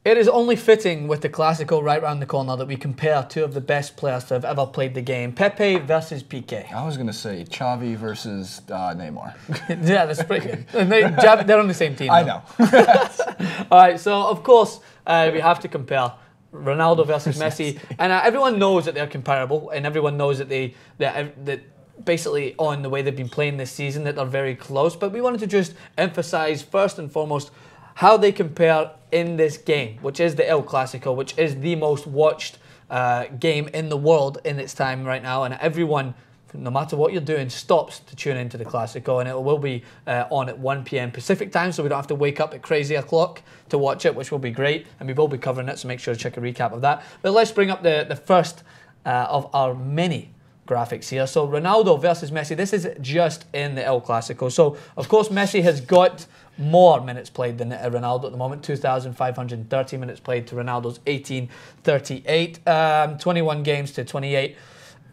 It is only fitting with the Clasico right round the corner that we compare two of the best players to have ever played the game. Pepe versus Piqué. I was going to say Xavi versus Neymar. Yeah, that's pretty good. And they're on the same team. I know. All right, so of course we have to compare Ronaldo versus Messi. And everyone knows that they're comparable, and everyone knows that that basically on the way they've been playing this season that they're very close. But we wanted to just emphasize first and foremost how they compare in this game, which is the El Clasico, which is the most watched game in the world in its time right now, and everyone, no matter what you're doing, stops to tune into the Clasico, and it will be on at 1 p.m. Pacific time, so we don't have to wake up at crazy o'clock to watch it, which will be great, and we will be covering it, so make sure to check a recap of that. But let's bring up the first of our many graphics here. So Ronaldo versus Messi, this is just in the El Clasico. So of course Messi has got more minutes played than Ronaldo at the moment, 2,530 minutes played to Ronaldo's 1,838, 21 games to 28.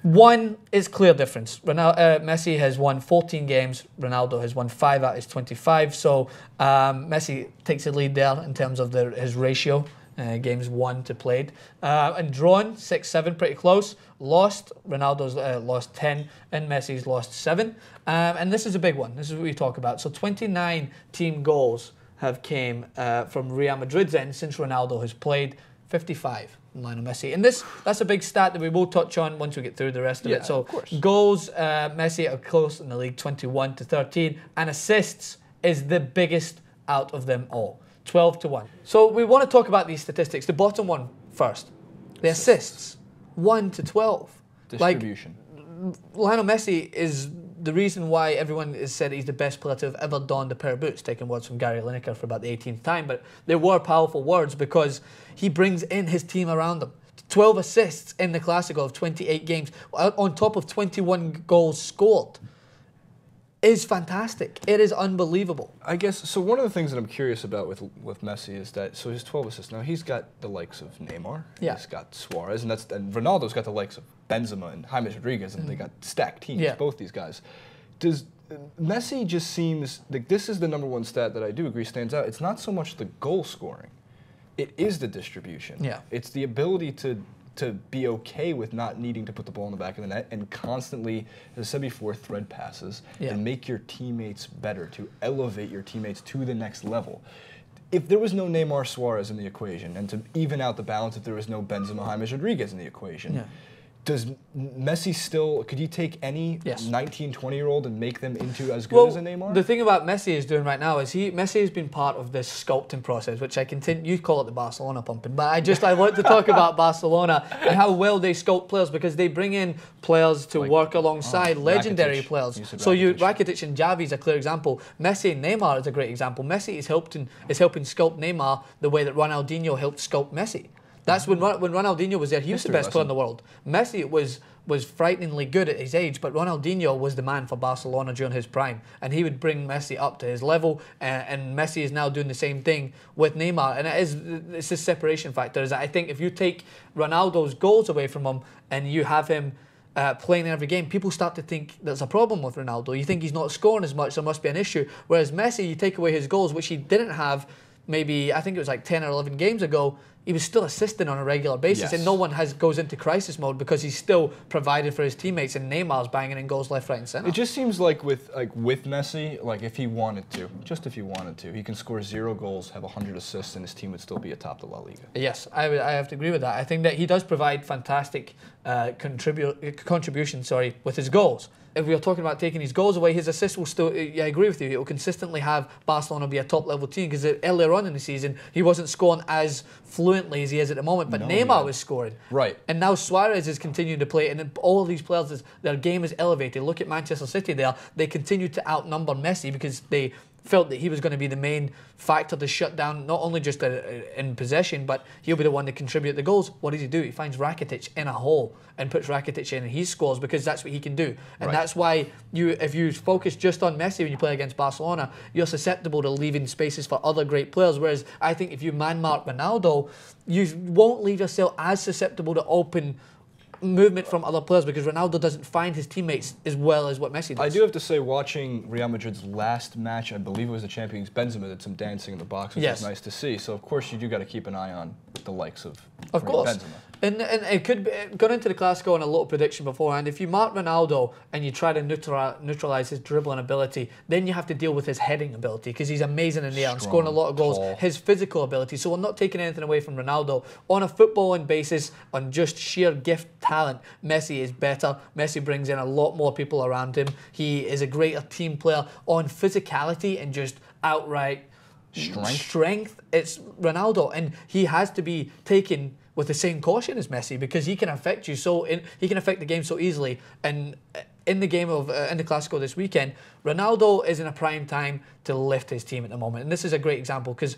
One is clear difference. Messi has won 14 games, Ronaldo has won 5 out of his 25, so Messi takes the lead there in terms of his ratio. Games won to played. And drawn, 6-7, pretty close. Lost, Ronaldo's lost 10 and Messi's lost 7. And this is a big one. This is what we talk about. So 29 team goals have came from Real Madrid's end since Ronaldo has played. 55 Lionel Messi. And that's a big stat that we will touch on once we get through the rest of it. So goals, Messi are close in the league, 21 to 13. And assists is the biggest out of them all. 12 to 1. So we want to talk about these statistics. The bottom one first. The assists. 1 to 12. Distribution. Like, Lionel Messi is the reason why everyone has said he's the best player to have ever donned a pair of boots, taking words from Gary Lineker for about the 18th time. But they were powerful words because he brings in his team around him. 12 assists in the Clasico of 28 games, on top of 21 goals scored, is fantastic. It is unbelievable. I guess, so one of the things that I'm curious about with Messi is that, so his 12 assists, now he's got the likes of Neymar, he's got Suarez, and Ronaldo's got the likes of Benzema and James Rodriguez, and they got stacked teams, both these guys. Does Messi just seems, like this is the number one stat that I do agree stands out. It's not so much the goal scoring, it is the distribution. Yeah. It's the ability to be okay with not needing to put the ball in the back of the net and constantly, as I said before, thread passes and make your teammates better, to elevate your teammates to the next level. If there was no Neymar Suarez in the equation, and to even out the balance, if there was no Benzema James Rodriguez in the equation, does Messi still, could he take any 19, 20-year-old and make them into as good as a Neymar? The thing about Messi is doing right now is Messi has been part of this sculpting process, which I continue, you call it the Barcelona pumping, but I want to talk about Barcelona and how well they sculpt players, because they bring in players to work alongside legendary players. So Rakitic and Xavi is a clear example. Messi and Neymar is a great example. Messi is helping sculpt Neymar the way that Ronaldinho helped sculpt Messi. That's when Ronaldinho was there. He was the best player in the world. Messi was frighteningly good at his age, but Ronaldinho was the man for Barcelona during his prime, and he would bring Messi up to his level. And Messi is now doing the same thing with Neymar, and it's this separation factor. Is that I think if you take Ronaldo's goals away from him and you have him playing in every game, people start to think there's a problem with Ronaldo. You think he's not scoring as much, there must be an issue. Whereas Messi, you take away his goals, which he didn't have. Maybe, I think it was like 10 or 11 games ago, he was still assisting on a regular basis, and no one goes into crisis mode because he's still provided for his teammates, and Neymar's banging in goals left, right, and centre. It just seems like with Messi, like if he wanted to, he can score 0 goals, have 100 assists, and his team would still be atop the La Liga. Yes, I have to agree with that. I think that he does provide fantastic contribution with his goals. If we are talking about taking his goals away, his assists will still, I agree with you, it will consistently have Barcelona be a top-level team, because earlier on in the season, he wasn't scoring as fluently as he is at the moment, but Neymar was scoring. Right. And now Suarez is continuing to play, and all of these players, their game is elevated. Look at Manchester City there. They continue to outnumber Messi because they felt that he was going to be the main factor to shut down, not only just in possession, but he'll be the one to contribute the goals. What does he do? He finds Rakitic in a hole and puts Rakitic in, and he scores because that's what he can do. And that's why if you focus just on Messi when you play against Barcelona, you're susceptible to leaving spaces for other great players. Whereas I think if you man-mark Ronaldo, you won't leave yourself as susceptible to open movement from other players because Ronaldo doesn't find his teammates as well as what Messi does. I do have to say, watching Real Madrid's last match, I believe it was the Champions, Benzema did some dancing in the box, which was nice to see. So, of course, you do got to keep an eye on the likes of course. Benzema. And it could be, going into the Clasico, and a little prediction beforehand, if you mark Ronaldo and you try to neutralise his dribbling ability, then you have to deal with his heading ability because he's amazing in the air and scoring a lot of goals. Tall. His physical ability. So we're not taking anything away from Ronaldo. On a footballing basis, on just sheer gift talent, Messi is better. Messi brings in a lot more people around him. He is a greater team player. On physicality and just outright strength, it's Ronaldo. And he has to be taken with the same caution as Messi because he can affect you he can affect the game so easily. And in the game of in the Clasico this weekend, Ronaldo is in a prime time to lift his team at the moment, and this is a great example because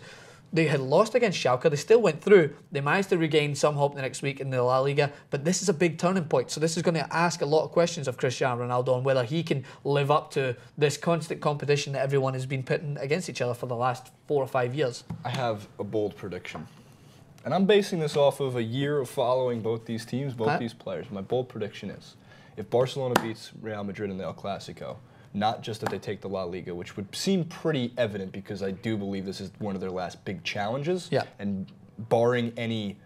they had lost against Schalke. They still went through. They managed to regain some hope the next week in the La Liga, but this is a big turning point. So this is going to ask a lot of questions of Cristiano Ronaldo on whether he can live up to this constant competition that everyone has been pitting against each other for the last 4 or 5 years. I have a bold prediction. And I'm basing this off of a year of following both these teams, both these players. My bold prediction is, if Barcelona beats Real Madrid in the El Clasico, not just that they take the La Liga, which would seem pretty evident because I do believe this is one of their last big challenges. Yeah. And barring any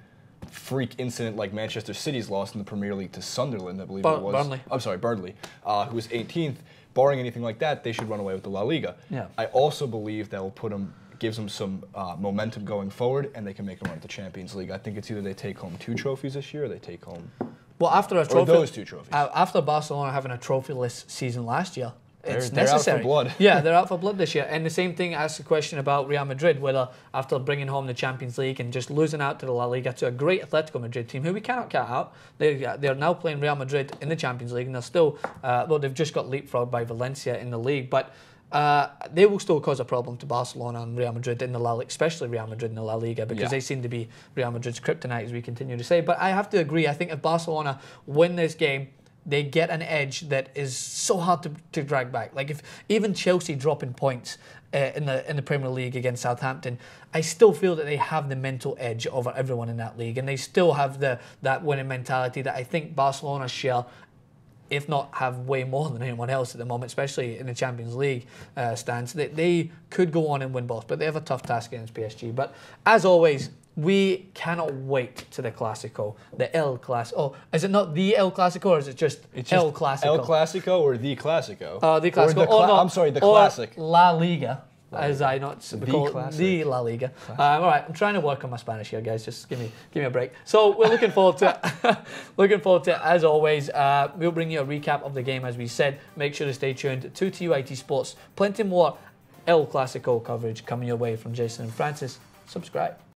freak incident like Manchester City's loss in the Premier League to Sunderland, I believe it was. Burnley. I'm sorry, Burnley, who was 18th. Barring anything like that, they should run away with the La Liga. Yeah. I also believe that will gives them some momentum going forward, and they can make a run at the Champions League. I think it's either they take home 2 trophies this year, or they take home. Well, after a trophy, or those 2 trophies. After Barcelona having a trophyless season last year, it's they're necessary. out for blood. Yeah, they're out for blood this year. And the same thing asks the question about Real Madrid, whether after bringing home the Champions League and just losing out to the La Liga to a great Atletico Madrid team, who we cannot count out, they're now playing Real Madrid in the Champions League, and they're still, well, they've just got leapfrogged by Valencia in the league, but they will still cause a problem to Barcelona and Real Madrid in the La Liga, especially Real Madrid in the La Liga, because they seem to be Real Madrid's kryptonite, as we continue to say. But I have to agree. I think if Barcelona win this game, they get an edge that is so hard to drag back. Like if even Chelsea dropping points in the Premier League against Southampton, I still feel that they have the mental edge over everyone in that league, and they still have that winning mentality that I think Barcelona share, if not have way more than anyone else at the moment, especially in the Champions League stance. They could go on and win both, but they have a tough task against PSG. But as always, we cannot wait to the Clasico, the El Clasico. Oh, is it not the El Clasico, or is it just El Clasico? El Clasico or the Clasico? The Clasico. I'm sorry, the Classic. La Liga. As I not the call it, the La Liga. All right, I'm trying to work on my Spanish here, guys. Just give me a break. So we're looking forward to it, as always. We'll bring you a recap of the game, as we said. Make sure to stay tuned to TUIT Sports. Plenty more El Clasico coverage coming your way from Jason and Francis. Subscribe.